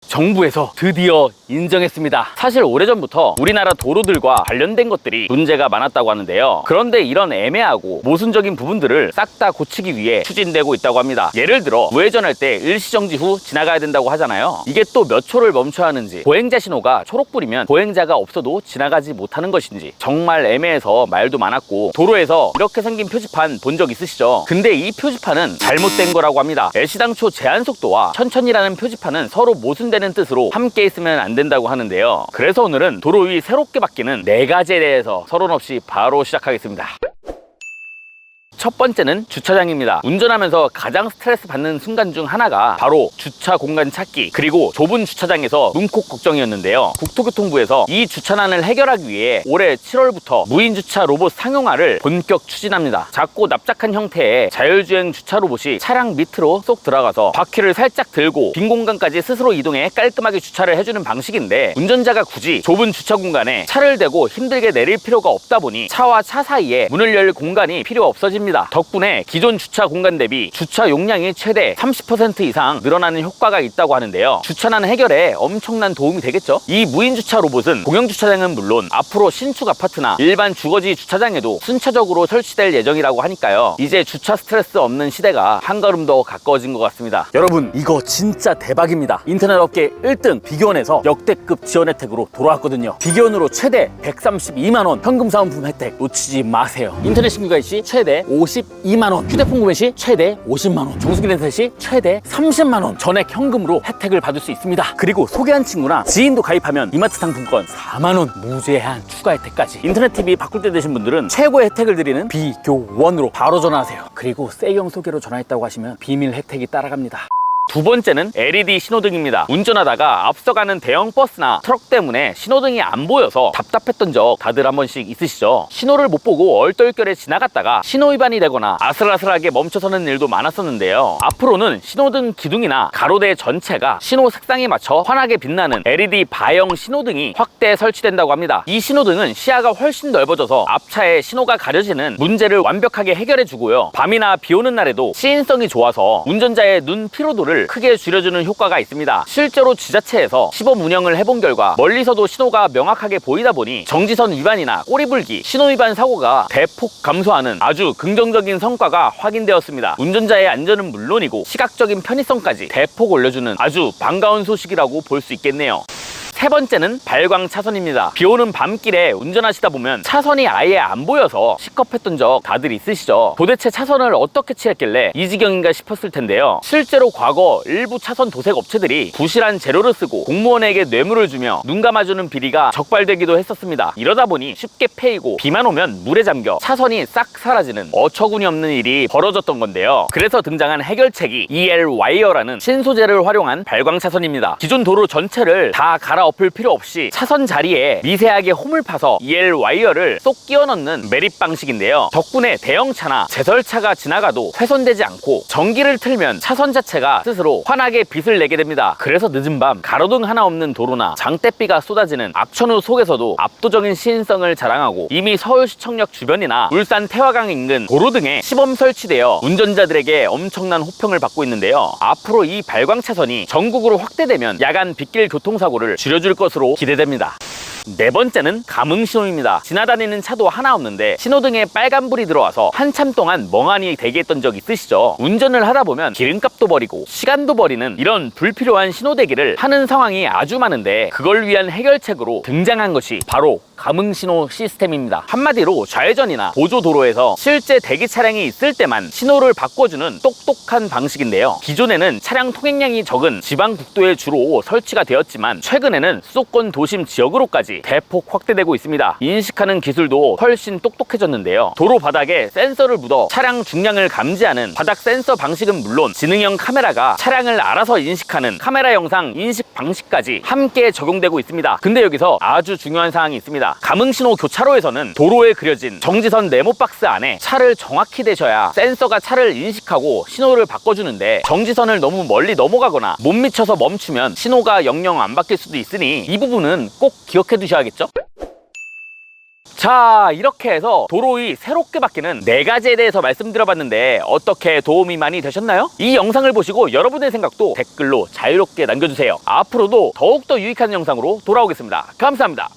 정부에서 드디어 인정했습니다. 사실 오래전부터 우리나라 도로들과 관련된 것들이 문제가 많았다고 하는데요. 그런데 이런 애매하고 모순적인 부분들을 싹 다 고치기 위해 추진되고 있다고 합니다. 예를 들어 우회전할 때 일시정지 후 지나가야 된다고 하잖아요. 이게 또 몇 초를 멈춰야 하는지, 보행자 신호가 초록불이면 보행자가 없어도 지나가지 못하는 것인지 정말 애매해서 말도 많았고, 도로에서 이렇게 생긴 표지판 본 적 있으시죠? 근데 이 표지판은 잘못된 거라고 합니다. 애시당초 제한속도와 천천히라는 표지판은 서로 모순되는 뜻으로 함께 있으면 안 된다고 하는데요. 그래서 오늘은 도로 위 새롭게 바뀌는 4가지에 대해서 서론 없이 바로 시작하겠습니다. 첫 번째는 주차장입니다. 운전하면서 가장 스트레스 받는 순간 중 하나가 바로 주차 공간 찾기, 그리고 좁은 주차장에서 문콕 걱정이었는데요. 국토교통부에서 이 주차난을 해결하기 위해 올해 7월부터 무인주차 로봇 상용화를 본격 추진합니다. 작고 납작한 형태의 자율주행 주차 로봇이 차량 밑으로 쏙 들어가서 바퀴를 살짝 들고 빈 공간까지 스스로 이동해 깔끔하게 주차를 해주는 방식인데, 운전자가 굳이 좁은 주차 공간에 차를 대고 힘들게 내릴 필요가 없다 보니 차와 차 사이에 문을 열 공간이 필요 없어집니다. 덕분에 기존 주차 공간 대비 주차 용량이 최대 30% 이상 늘어나는 효과가 있다고 하는데요. 주차난 해결에 엄청난 도움이 되겠죠? 이 무인주차 로봇은 공영주차장은 물론 앞으로 신축 아파트나 일반 주거지 주차장에도 순차적으로 설치될 예정이라고 하니까요. 이제 주차 스트레스 없는 시대가 한 걸음 더 가까워진 것 같습니다. 여러분, 이거 진짜 대박입니다. 인터넷 업계 1등 비교원에서 역대급 지원 혜택으로 돌아왔거든요. 비교원으로 최대 132만원 현금 사은품 혜택 놓치지 마세요. 인터넷 신규 가입 시 최대 52만원, 휴대폰 구매 시 최대 50만원, 정수기 렌탈 시 최대 30만원 전액 현금으로 혜택을 받을 수 있습니다. 그리고 소개한 친구나 지인도 가입하면 이마트 상품권 4만원 무제한 추가 혜택까지. 인터넷 TV 바꿀 때 되신 분들은 최고의 혜택을 드리는 비교원으로 바로 전화하세요. 그리고 쎄형 소개로 전화했다고 하시면 비밀 혜택이 따라갑니다. 두 번째는 LED 신호등입니다. 운전하다가 앞서가는 대형 버스나 트럭 때문에 신호등이 안 보여서 답답했던 적 다들 한 번씩 있으시죠? 신호를 못 보고 얼떨결에 지나갔다가 신호 위반이 되거나 아슬아슬하게 멈춰서는 일도 많았었는데요. 앞으로는 신호등 기둥이나 가로대 전체가 신호 색상에 맞춰 환하게 빛나는 LED 바형 신호등이 확대 설치된다고 합니다. 이 신호등은 시야가 훨씬 넓어져서 앞차에 신호가 가려지는 문제를 완벽하게 해결해주고요. 밤이나 비 오는 날에도 시인성이 좋아서 운전자의 눈 피로도를 크게 줄여주는 효과가 있습니다. 실제로 지자체에서 시범 운영을 해본 결과 멀리서도 신호가 명확하게 보이다 보니 정지선 위반이나 꼬리불기, 신호 위반 사고가 대폭 감소하는 아주 긍정적인 성과가 확인되었습니다. 운전자의 안전은 물론이고 시각적인 편의성까지 대폭 올려주는 아주 반가운 소식이라고 볼 수 있겠네요. 세 번째는 발광 차선입니다. 비 오는 밤길에 운전하시다 보면 차선이 아예 안 보여서 시겁했던 적 다들 있으시죠? 도대체 차선을 어떻게 칠했길래 이 지경인가 싶었을 텐데요. 실제로 과거 일부 차선 도색 업체들이 부실한 재료를 쓰고 공무원에게 뇌물을 주며 눈 감아주는 비리가 적발되기도 했었습니다. 이러다 보니 쉽게 패이고 비만 오면 물에 잠겨 차선이 싹 사라지는 어처구니 없는 일이 벌어졌던 건데요. 그래서 등장한 해결책이 EL와이어라는 신소재를 활용한 발광 차선입니다. 기존 도로 전체를 다 갈아 엎을 필요 없이 차선 자리에 미세하게 홈을 파서 EL와이어를 쏙 끼워 넣는 매립 방식인데요. 덕분에 대형차나 제설차가 지나가도 훼손되지 않고 전기를 틀면 차선 자체가 스스로 환하게 빛을 내게 됩니다. 그래서 늦은 밤 가로등 하나 없는 도로나 장대비가 쏟아지는 악천후 속에서도 압도적인 시인성을 자랑하고, 이미 서울시청역 주변이나 울산 태화강 인근 도로 등에 시범 설치되어 운전자들에게 엄청난 호평을 받고 있는데요. 앞으로 이 발광 차선이 전국으로 확대되면 야간 빗길 교통사고를 줄여줄 것으로 기대됩니다. 네 번째는 감응신호입니다. 지나다니는 차도 하나 없는데 신호등에 빨간불이 들어와서 한참 동안 멍하니 대기했던 적 있으시죠? 운전을 하다 보면 기름값도 버리고 시간도 버리는 이런 불필요한 신호대기를 하는 상황이 아주 많은데, 그걸 위한 해결책으로 등장한 것이 바로 감응신호 시스템입니다. 한마디로 좌회전이나 보조도로에서 실제 대기 차량이 있을 때만 신호를 바꿔주는 똑똑한 방식인데요. 기존에는 차량 통행량이 적은 지방국도에 주로 설치가 되었지만 최근에는 수도권 도심 지역으로까지 대폭 확대되고 있습니다. 인식하는 기술도 훨씬 똑똑해졌는데요. 도로 바닥에 센서를 묻어 차량 중량을 감지하는 바닥 센서 방식은 물론 지능형 카메라가 차량을 알아서 인식하는 카메라 영상 인식 방식까지 함께 적용되고 있습니다. 근데 여기서 아주 중요한 사항이 있습니다. 감응신호 교차로에서는 도로에 그려진 정지선 네모박스 안에 차를 정확히 대셔야 센서가 차를 인식하고 신호를 바꿔주는데, 정지선을 너무 멀리 넘어가거나 못 미쳐서 멈추면 신호가 영영 안 바뀔 수도 있으니 이 부분은 꼭 기억해 두셔야겠죠? 자, 이렇게 해서 도로의 새롭게 바뀌는 4가지에 대해서 말씀드려봤는데 어떻게 도움이 많이 되셨나요? 이 영상을 보시고 여러분의 생각도 댓글로 자유롭게 남겨주세요. 앞으로도 더욱더 유익한 영상으로 돌아오겠습니다. 감사합니다.